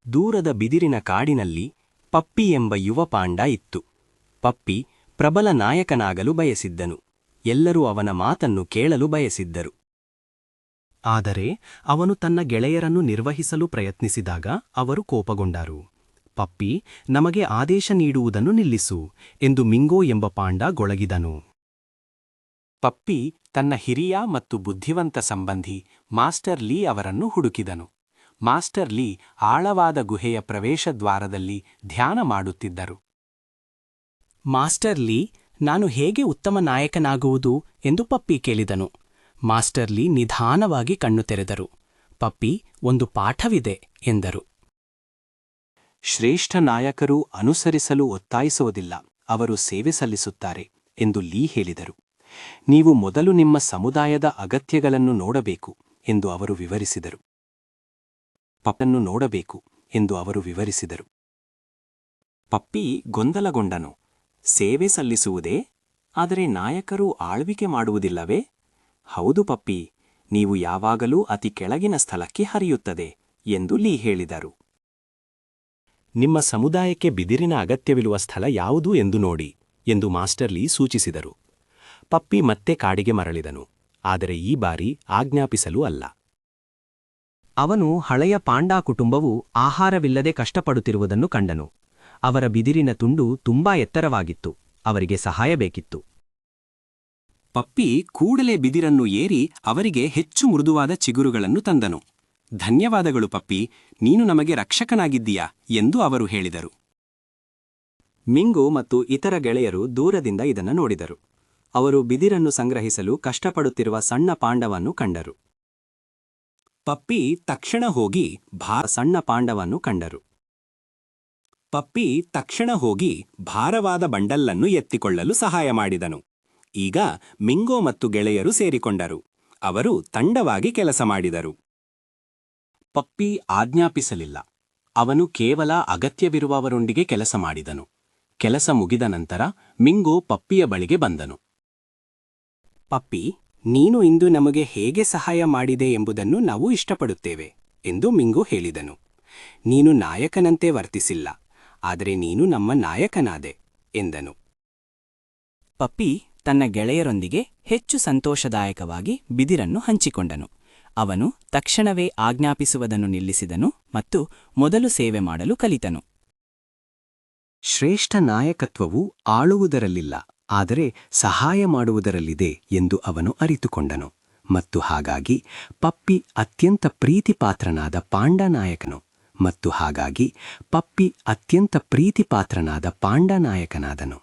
ದೂರದ ಬಿದಿರಿನ ಕಾಡಿನಲ್ಲಿ ಪಪ್ಪಿ ಎಂಬ ಯುವ ಪಾಂಡ ಇತ್ತು. ಪಪ್ಪಿ ಪ್ರಬಲ ನಾಯಕನಾಗಲು ಬಯಸಿದ್ದನು. ಎಲ್ಲರೂ ಅವನ ಮಾತನ್ನು ಕೇಳಲು ಬಯಸಿದ್ದರು. ಆದರೆ ಅವನು ತನ್ನ ಗೆಳೆಯರನ್ನು ನಿರ್ವಹಿಸಲು ಪ್ರಯತ್ನಿಸಿದಾಗ ಅವರು ಕೋಪಗೊಂಡರು. ಪಪ್ಪಿ, ನಮಗೆ ಆದೇಶ ನೀಡುವುದನ್ನು ನಿಲ್ಲಿಸು ಎಂದು ಮಿಂಗೋ ಎಂಬ ಪಾಂಡ ಗೊಳಗಿದನು. ಪಪ್ಪಿ ತನ್ನ ಹಿರಿಯ ಮತ್ತು ಬುದ್ಧಿವಂತ ಸಂಬಂಧಿ ಮಾಸ್ಟರ್ ಲೀ ಅವರನ್ನು ಹುಡುಕಿದನು. ಮಾಸ್ಟರ್ ಲೀ ಆಳವಾದ ಗುಹೆಯ ಪ್ರವೇಶದ್ವಾರದಲ್ಲಿ ಧ್ಯಾನ ಮಾಡುತ್ತಿದ್ದರು. ಮಾಸ್ಟರ್ ಲೀ, ನಾನು ಹೇಗೆ ಉತ್ತಮ ನಾಯಕನಾಗುವುದು ಎಂದು ಪಪ್ಪಿ ಕೇಳಿದನು. ಮಾಸ್ಟರ್ ಲೀ ನಿಧಾನವಾಗಿ ಕಣ್ಣು ತೆರೆದರು. ಪಪ್ಪಿ, ಒಂದು ಪಾಠವಿದೆ ಎಂದರು. ಶ್ರೇಷ್ಠ ನಾಯಕರು ಅನುಸರಿಸಲು ಒತ್ತಾಯಿಸುವುದಿಲ್ಲ, ಅವರು ಸೇವೆ ಸಲ್ಲಿಸುತ್ತಾರೆ ಎಂದು ಲೀ ಹೇಳಿದರು. ನೀವು ಮೊದಲು ನಿಮ್ಮ ಸಮುದಾಯದ ಅಗತ್ಯಗಳನ್ನು ನೋಡಬೇಕು ಎಂದು ಅವರು ವಿವರಿಸಿದರು. ಪಪ್ಪನ್ನು ನೋಡಬೇಕು ಎಂದು ಅವರು ವಿವರಿಸಿದರು. ಪಪ್ಪಿ ಗೊಂದಲಗೊಂಡನು. ಸೇವೆ ಸಲ್ಲಿಸುವುದೇ? ಆದರೆ ನಾಯಕರು ಆಳ್ವಿಕೆ ಮಾಡುವುದಿಲ್ಲವೇ? ಹೌದು ಪಪ್ಪಿ, ನೀವು ಯಾವಾಗಲೂ ಅತಿ ಕೆಳಗಿನ ಸ್ಥಳಕ್ಕೆ ಹರಿಯುತ್ತದೆ ಎಂದು ಲೀ ಹೇಳಿದರು. ನಿಮ್ಮ ಸಮುದಾಯಕ್ಕೆ ಬಿದಿರಿನ ಅಗತ್ಯವಿರುವ ಸ್ಥಳ ಯಾವುದು ಎಂದು ನೋಡಿ ಎಂದು ಮಾಸ್ಟರ್ ಲೀ ಸೂಚಿಸಿದರು. ಪಪ್ಪಿ ಮತ್ತೆ ಕಾಡಿಗೆ ಮರಳಿದನು, ಆದರೆ ಈ ಬಾರಿ ಆಜ್ಞಾಪಿಸಲು ಅಲ್ಲ. ಅವನು ಹಳೆಯ ಪಾಂಡಾ ಕುಟುಂಬವು ಆಹಾರವಿಲ್ಲದೆ ಕಷ್ಟಪಡುತ್ತಿರುವುದನ್ನು ಕಂಡನು. ಅವರ ಬಿದಿರಿನ ತುಂಡು ತುಂಬಾ ಎತ್ತರವಾಗಿತ್ತು. ಅವರಿಗೆ ಸಹಾಯ ಬೇಕಿತ್ತು. ಪಪ್ಪಿ ಕೂಡಲೇ ಬಿದಿರನ್ನು ಏರಿ ಅವರಿಗೆ ಹೆಚ್ಚು ಮೃದುವಾದ ಚಿಗುರುಗಳನ್ನು ತಂದನು. ಧನ್ಯವಾದಗಳು ಪಪ್ಪಿ, ನೀನು ನಮಗೆ ರಕ್ಷಕನಾಗಿದ್ದೀಯಾ ಎಂದು ಅವರು ಹೇಳಿದರು. ಮಿಂಗೋ ಮತ್ತು ಇತರ ಗೆಳೆಯರು ದೂರದಿಂದ ಇದನ್ನು ನೋಡಿದರು. ಅವರು ಬಿದಿರನ್ನು ಸಂಗ್ರಹಿಸಲು ಕಷ್ಟಪಡುತ್ತಿರುವ ಸಣ್ಣ ಪಾಂಡವನ್ನು ಕಂಡರು. ಪಪ್ಪಿ ತಕ್ಷಣ ಹೋಗಿ ಸಣ್ಣ ಪಾಂಡವನ್ನು ಕಂಡರು. ಪಪ್ಪಿ ತಕ್ಷಣ ಹೋಗಿ ಭಾರವಾದ ಬಂಡಲ್ಲನ್ನು ಎತ್ತಿಕೊಳ್ಳಲು ಸಹಾಯ ಮಾಡಿದನು. ಈಗ ಮಿಂಗೋ ಮತ್ತು ಗೆಳೆಯರು ಸೇರಿಕೊಂಡರು. ಅವರು ತಂಡವಾಗಿ ಕೆಲಸ ಮಾಡಿದರು. ಪಪ್ಪಿ ಆಜ್ಞಾಪಿಸಲಿಲ್ಲ. ಅವನು ಕೇವಲ ಅಗತ್ಯವಿರುವವರೊಂದಿಗೆ ಕೆಲಸ ಮಾಡಿದನು. ಕೆಲಸ ಮುಗಿದ ನಂತರ ಮಿಂಗೋ ಪಪ್ಪಿಯ ಬಳಿಗೆ ಬಂದನು. ಪಪ್ಪಿ, ನೀನು ಇಂದು ನಮಗೆ ಹೇಗೆ ಸಹಾಯ ಮಾಡಿದೆ ಎಂಬುದನ್ನು ನಾವು ಇಷ್ಟಪಡುತ್ತೇವೆ ಎಂದು ಮಿಂಗೋ ಹೇಳಿದನು. ನೀನು ನಾಯಕನಂತೆ ವರ್ತಿಸಿಲ್ಲ, ಆದರೆ ನೀನು ನಮ್ಮ ನಾಯಕನಾದೆ ಎಂದನು. ಪಪ್ಪಿ ತನ್ನ ಗೆಳೆಯರೊಂದಿಗೆ ಹೆಚ್ಚು ಸಂತೋಷದಾಯಕವಾಗಿ ಬಿದಿರನ್ನು ಹಂಚಿಕೊಂಡನು. ಅವನು ತಕ್ಷಣವೇ ಆಜ್ಞಾಪಿಸುವುದನ್ನು ನಿಲ್ಲಿಸಿದನು ಮತ್ತು ಮೊದಲು ಸೇವೆ ಮಾಡಲು ಕಲಿತನು. ಶ್ರೇಷ್ಠ ನಾಯಕತ್ವವು ಆಳುವುದರಲ್ಲಿಲ್ಲ, ಆದರೆ ಸಹಾಯ ಮಾಡುವುದರಲ್ಲಿದೆ ಎಂದು ಅವನು ಅರಿತುಕೊಂಡನು. ಮತ್ತು ಹಾಗಾಗಿ ಪಪ್ಪಿ ಅತ್ಯಂತ ಪ್ರೀತಿಪಾತ್ರನಾದ ಪಾಂಡಾ ನಾಯಕನಾದನು.